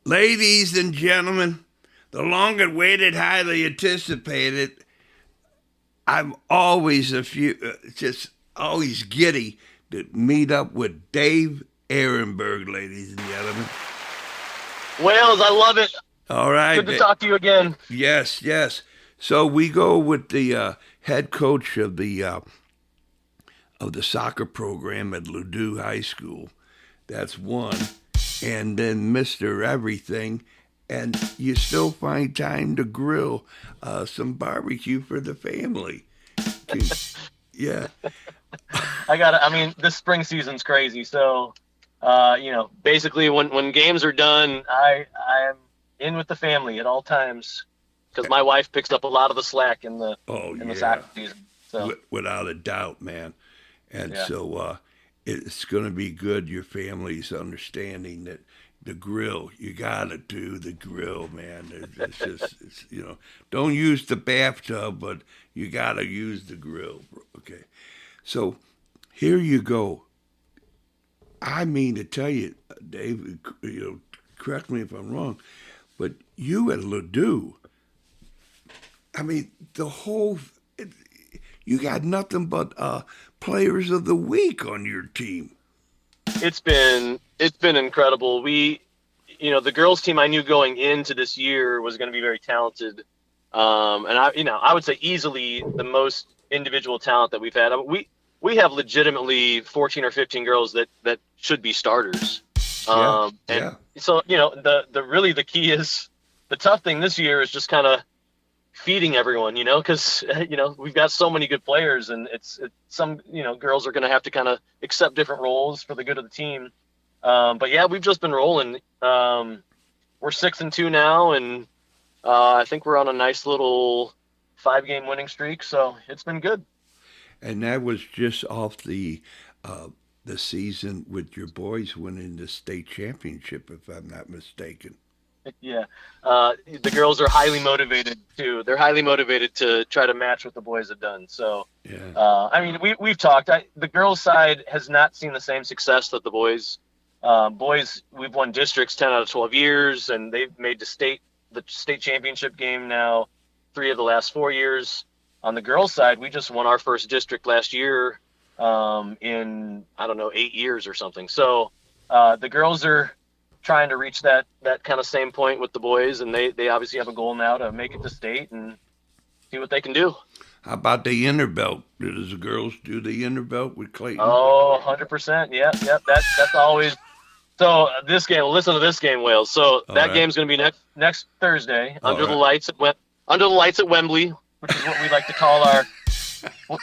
Ladies and gentlemen, the long awaited, highly anticipated, I'm always just always giddy to meet up with Dave Aronberg, ladies and gentlemen. Wales, I love it. All right. Good to talk to you again. Yes, yes. So we go with the head coach of the soccer program at Ladue High School. That's one. And then Mr. Everything. And you still find time to grill some barbecue for the family. Yeah. I mean, this spring season's crazy. So, basically when games are done, I'm in with the family at all times because my wife picks up a lot of the slack Oh, in the yeah. soccer season. So, Without a doubt, man. And yeah. so it's going to be good. Your family's understanding that the grill, you got to do the grill, man. Don't use the bathtub, but you got to use the grill. Okay. So here you go. I mean to tell you, Dave, correct me if I'm wrong, but you at Ladue, I mean, you got nothing but players of the week on your team. It's been incredible. The girls team I knew going into this year was going to be very talented. And I would say easily the most individual talent that we've had. I mean, we have legitimately 14 or 15 girls that should be starters. Yeah, And yeah. so, the key is the tough thing this year is just kind of feeding everyone, because, we've got so many good players and it's some, girls are going to have to kind of accept different roles for the good of the team. But yeah, we've just been rolling. We're 6-2 now, and I think we're on a nice little 5-game winning streak. So it's been good. And that was just off the season with your boys winning the state championship, if I'm not mistaken. Yeah. The girls are highly motivated too. They're highly motivated to try to match what the boys have done. So, Yeah, I mean, we've talked. The girls' side has not seen the same success that the boys. Boys, we've won districts 10 out of 12 years, and they've made the state championship game now 3 of the last 4 years. On the girls' side, we just won our first district last year in I don't know 8 years or something. So the girls are trying to reach that kind of same point with the boys, and they obviously have a goal now to make it to state and see what they can do. how about the inner belt? Does the girls do the inner belt with Clayton? Oh, 100%. Yep, yep. That's always. So this game, listen to this game, Wales. So All that right, game's going to be next Thursday all under the right. lights at Wembley, which is what we like to call our.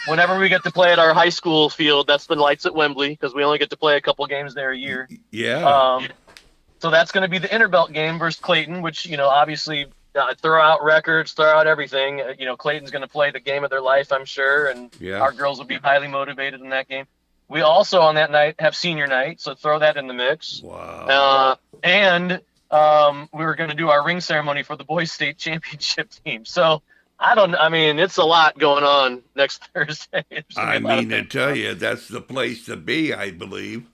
Whenever we get to play at our high school field, that's the lights at Wembley because we only get to play a couple games there a year. Yeah, Um, so that's going to be the Interbelt game versus Clayton, which obviously throw out records, throw out everything. Clayton's going to play the game of their life, I'm sure, and yeah. our girls will be highly motivated in that game. We also on that night have senior night, so throw that in the mix. Wow. And we were going to do our ring ceremony for the boys' state championship team. So I mean, it's a lot going on next Thursday. There's going to I be a lot of mean to things. tell you, that's the place to be, I believe.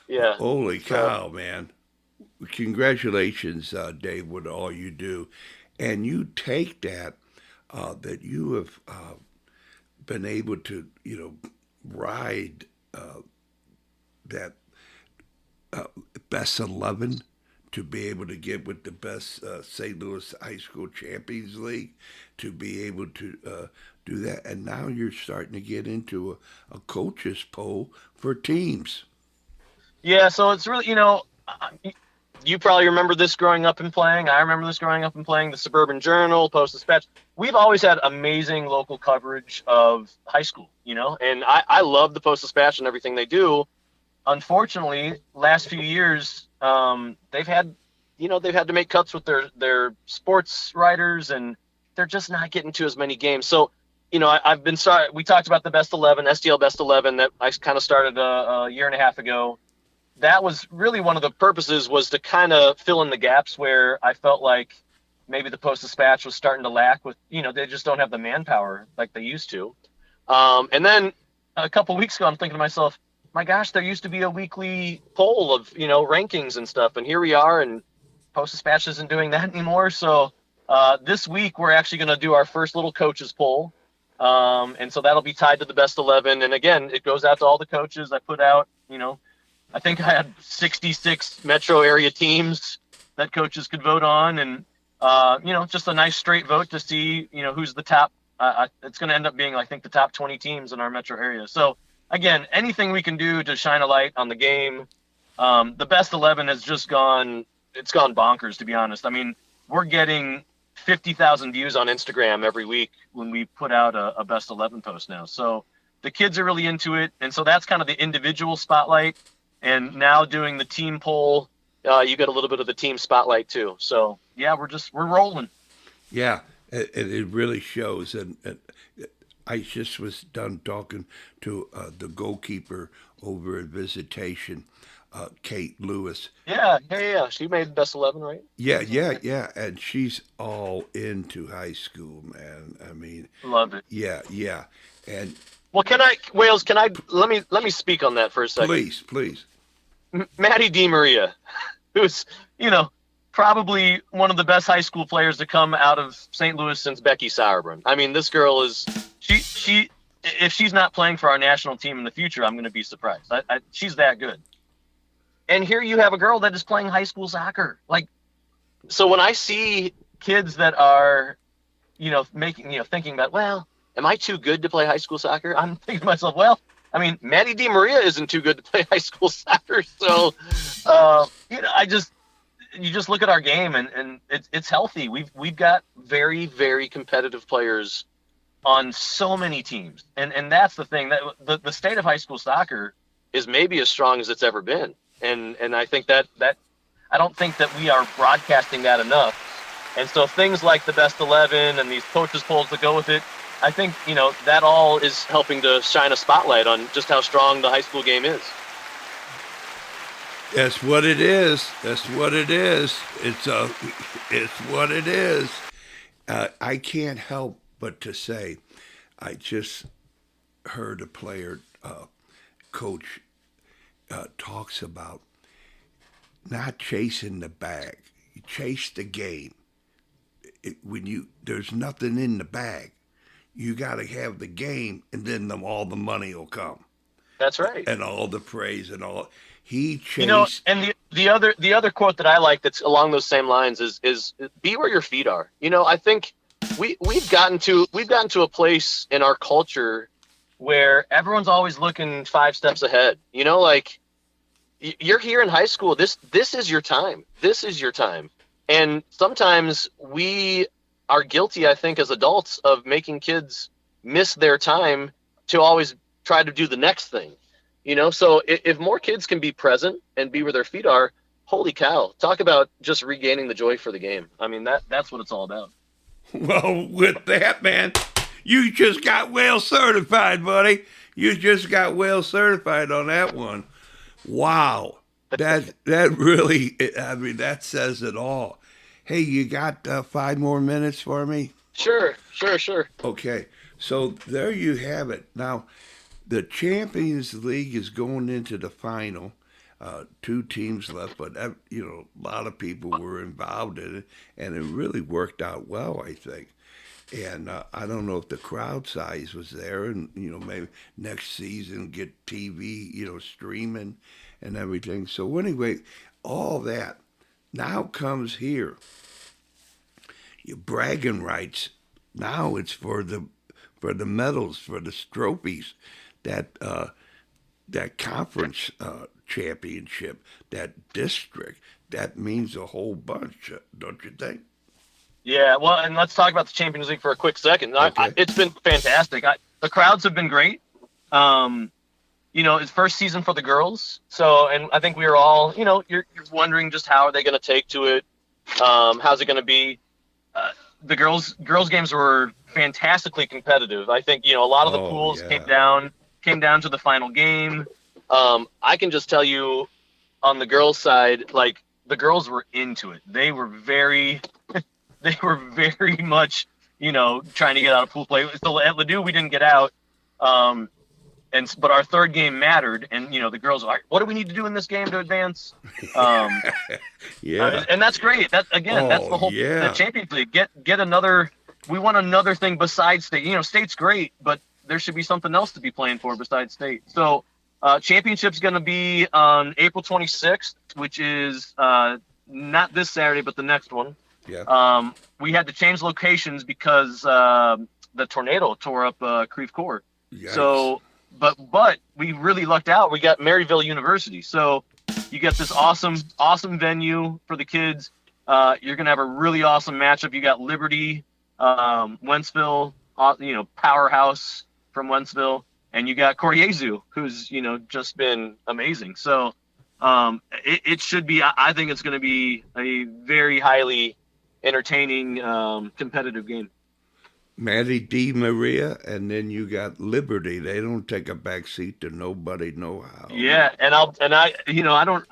Yeah. Holy So cow, man. Congratulations, Dave, with all you do. And you take that you have been able to, ride that uh, best 11 to be able to get with the best St. Louis High School Champions League, to be able to do that. And now you're starting to get into a coach's poll for teams. yeah, so it's really you probably remember this growing up and playing. I remember this growing up and playing. The Suburban Journal, Post Dispatch. We've always had amazing local coverage of high school, and I love the Post Dispatch and everything they do. Unfortunately, last few years, they've had to make cuts with their sports writers, and they're just not getting to as many games. So, I've been sorry. We talked about the best 11, STL best 11 that I kind of started a year and a half ago. That was really one of the purposes was to kind of fill in the gaps where I felt like maybe the Post Dispatch was starting to lack with, they just don't have the manpower like they used to. And then a couple weeks ago, I'm thinking to myself, my gosh, there used to be a weekly poll of, rankings and stuff. And here we are. And Post-Dispatch isn't doing that anymore. So this week we're actually going to do our first little coaches poll. And so that'll be tied to the best 11. And again, it goes out to all the coaches. I put out, I think I had 66 metro area teams that coaches could vote on. And, just a nice straight vote to see, who's the top. It's going to end up being, I think, the top 20 teams in our metro area. So again, anything we can do to shine a light on the game. The best 11 has just gone bonkers, to be honest. I mean, we're getting 50,000 views on Instagram every week when we put out a best 11 post now. So the kids are really into it. And so that's kind of the individual spotlight. And now doing the team poll, you get a little bit of the team spotlight too. So yeah, we're rolling. Yeah, it really shows. And I just was done talking to the goalkeeper over at Visitation, Kate Lewis. Yeah. She made best 11, right? Yeah. And she's all into high school, man. I mean, love it. Yeah. And well, let me speak on that for a second. Please. Maddie DiMaria, who's, probably one of the best high school players to come out of St. Louis since Becky Sauerbrunn. I mean, this girl is, she if she's not playing for our national team in the future, I'm going to be surprised. She's that good. And here you have a girl that is playing high school soccer. Like, so when I see kids that are, thinking about, well, am I too good to play high school soccer? I'm thinking to myself, well, I mean, Maddie DiMaria isn't too good to play high school soccer. So, you just look at our game and it's healthy. We've got very, very competitive players on so many teams. And that's the thing, that the state of high school soccer is maybe as strong as it's ever been. And I think that I don't think that we are broadcasting that enough. And so things like the best 11 and these coaches polls that go with it, I think, that all is helping to shine a spotlight on just how strong the high school game is. That's what it is. It's what it is. I can't help but to say, I just heard a player, coach, talks about not chasing the bag. You chase the game. There's nothing in the bag. You got to have the game, and then all the money will come. That's right. And all the praise and all. He chased. And the other quote that I like that's along those same lines is be where your feet are. I think we've gotten to a place in our culture where everyone's always looking 5 steps ahead. Like, you're here in high school. This is your time. This is your time. And sometimes we are guilty, I think, as adults of making kids miss their time to always try to do the next thing. So if more kids can be present and be where their feet are, holy cow, talk about just regaining the joy for the game. I mean, that's what it's all about. Well, with that, man, you just got well certified, buddy. You just got well certified on that one. Wow. That really, I mean, that says it all. Hey, you got 5 more minutes for me? Sure. Okay, so there you have it. Now, the Champions League is going into the final. 2 teams left, but a lot of people were involved in it, and it really worked out well, I think. And I don't know if the crowd size was there, and maybe next season get TV, streaming and everything. So anyway, all that now comes here. Your bragging rights. Now it's for the medals, for the trophies, that conference championship, that district. That means a whole bunch, don't you think? Yeah, well, and let's talk about the Champions League for a quick second. Okay. It's been fantastic. The crowds have been great. It's first season for the girls. So, and I think we were all, you're wondering just how are they going to take to it? How's it going to be? The girls games were fantastically competitive. I think, a lot of the pools came down to the final game. I can just tell you on the girls' side, like, the girls were into it. They were very much, trying to get out of pool play. So at Ladue, we didn't get out. but our third game mattered, and the girls are like, what do we need to do in this game to advance? Yeah. And that's great. That's the whole the Champions League. Get another. We want another thing besides state. State's great, but there should be something else to be playing for besides state. So championship's going to be on April 26th, which is not this Saturday, but the next one. Yeah. We had to change locations because the tornado tore up Creve Coeur. Yikes. So, but we really lucked out. We got Maryville University. So you get this awesome venue for the kids. You're going to have a really awesome matchup. You got Liberty, Wentzville, powerhouse from Wentzville, and you got Koryezu, who's, just been amazing. So it should be, I think it's going to be a very highly entertaining, competitive game. Maddie Di Maria, and then you got Liberty. They don't take a back seat to nobody, no how. Yeah, I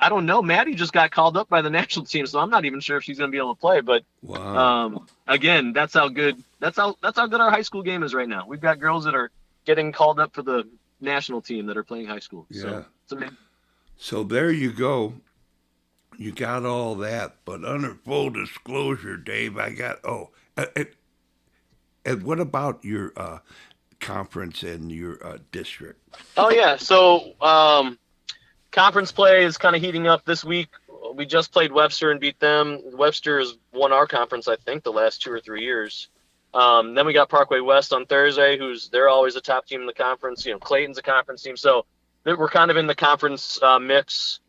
don't know. Maddie just got called up by the national team, so I'm not even sure if she's going to be able to play. But wow. Again, that's how good our high school game is right now. We've got girls that are getting called up for the national team that are playing high school. Yeah. So it's amazing. So there you go. You got all that, but under full disclosure, Dave, I got and what about your conference and your district? Oh yeah, so conference play is kind of heating up this week. We just played Webster and beat them. Webster has won our conference, I think, the last 2 or 3 years. Then we got Parkway West on Thursday, they're always a top team in the conference. Clayton's a conference team, so we're kind of in the conference mix.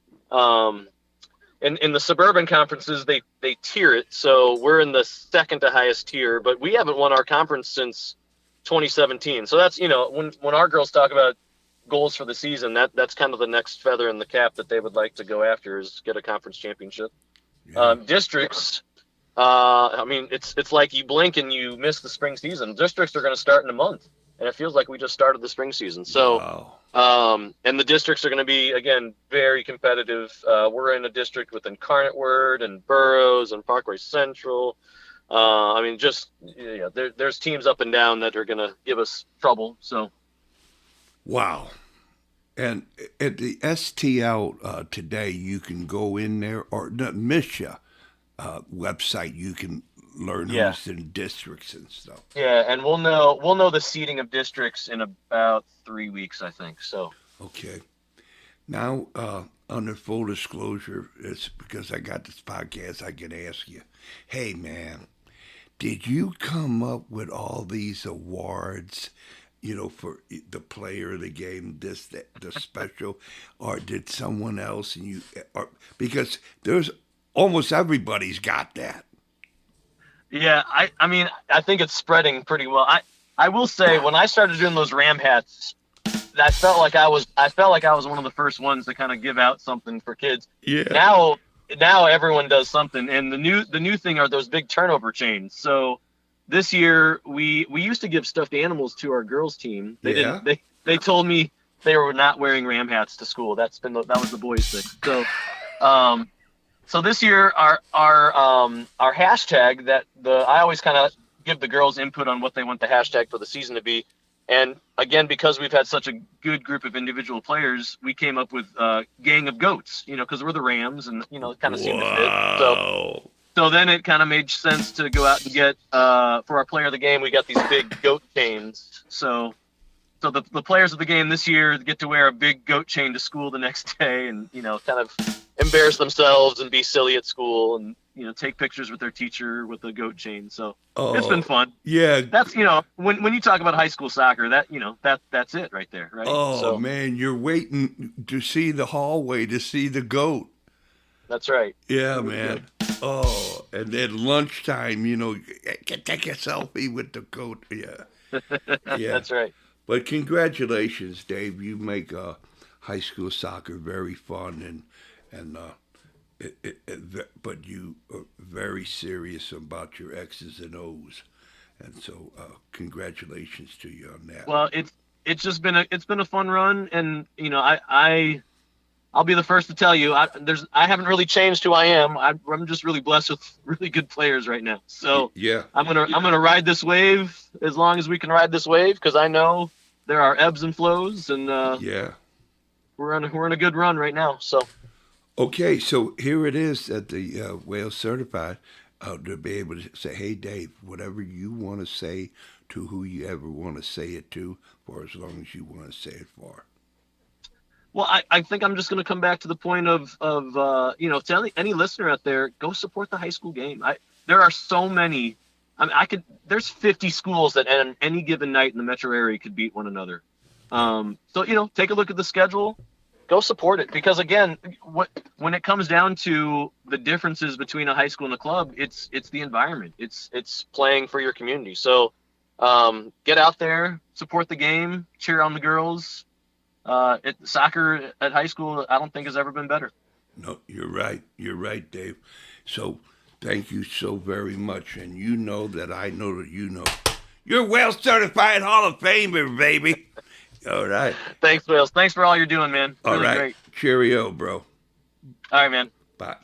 In the suburban conferences, they tier it, so we're in the second to highest tier, but we haven't won our conference since 2017. So that's, when our girls talk about goals for the season, that's kind of the next feather in the cap that they would like to go after, is get a conference championship. Yeah. Districts, it's like you blink and you miss the spring season. Districts are going to start in a month, and it feels like we just started the spring season. So. Wow. And the districts are going to be, again, very competitive. We're in a district with Incarnate Word and Burroughs and Parkway Central. There's teams up and down that are going to give us trouble. So, wow. And at the STL today, you can go in there, or the Misha website, you can learn who's in districts and stuff. Yeah, and we'll know the seating of districts in about 3 weeks, I think. So okay. Now, under full disclosure, it's because I got this podcast, I can ask you, hey man, did you come up with all these awards, for the player of the game, the special, or did someone else because there's almost everybody's got that. Yeah, I think it's spreading pretty well. I will say, when I started doing those Ram hats, I felt like I was one of the first ones to kind of give out something for kids. Yeah. Now everyone does something, and the new thing are those big turnover chains. So this year we used to give stuffed animals to our girls team. They didn't. They told me they were not wearing Ram hats to school. That was the boys' thing. So. So this year, our hashtag I always kind of give the girls input on what they want the hashtag for the season to be, and again, because we've had such a good group of individual players, we came up with Gang of Goats, because we're the Rams, and it kind of seemed to fit. So then it kind of made sense to go out and get for our player of the game, we got these big goat chains. So the players of the game this year get to wear a big goat chain to school the next day, and kind of embarrass themselves and be silly at school, and take pictures with their teacher with a goat chain. So it's been fun. Yeah, that's when you talk about high school soccer, that's it right there, right? Oh man, you're waiting to see the hallway to see the goat. That's right. Yeah, man. Oh, and then lunchtime, take a selfie with the goat. Yeah, yeah, that's right. But congratulations, Dave. You make high school soccer very fun, but you are very serious about your X's and O's, and so congratulations to you on that. Well, it's just been a fun run, and I'll be the first to tell you I haven't really changed who I am. I'm just really blessed with really good players right now. So yeah, I'm gonna ride this wave as long as we can ride this wave, because I know there are ebbs and flows, and Yeah. we're on a good run right now. So Okay, so here it is at the Whale Certified to be able to say, hey, Dave, whatever you want to say to who you ever want to say it to, for as long as you want to say it for. well, I think I'm just going to come back to the point of to any listener out there, go support the high school game. There are so many. I mean, there's 50 schools that on any given night in the metro area could beat one another. So take a look at the schedule, go support it, because again, when it comes down to the differences between a high school and a club, it's the environment. It's playing for your community. So get out there, support the game, cheer on the girls. Soccer at high school, I don't think has ever been better. No, you're right. You're right, Dave. So thank you so very much. And you know that I know that you know. You're Well Certified Hall of Famer, baby. All right. Thanks, Wales. Thanks for all you're doing, man. All really right. Great. Cheerio, bro. All right, man. Bye.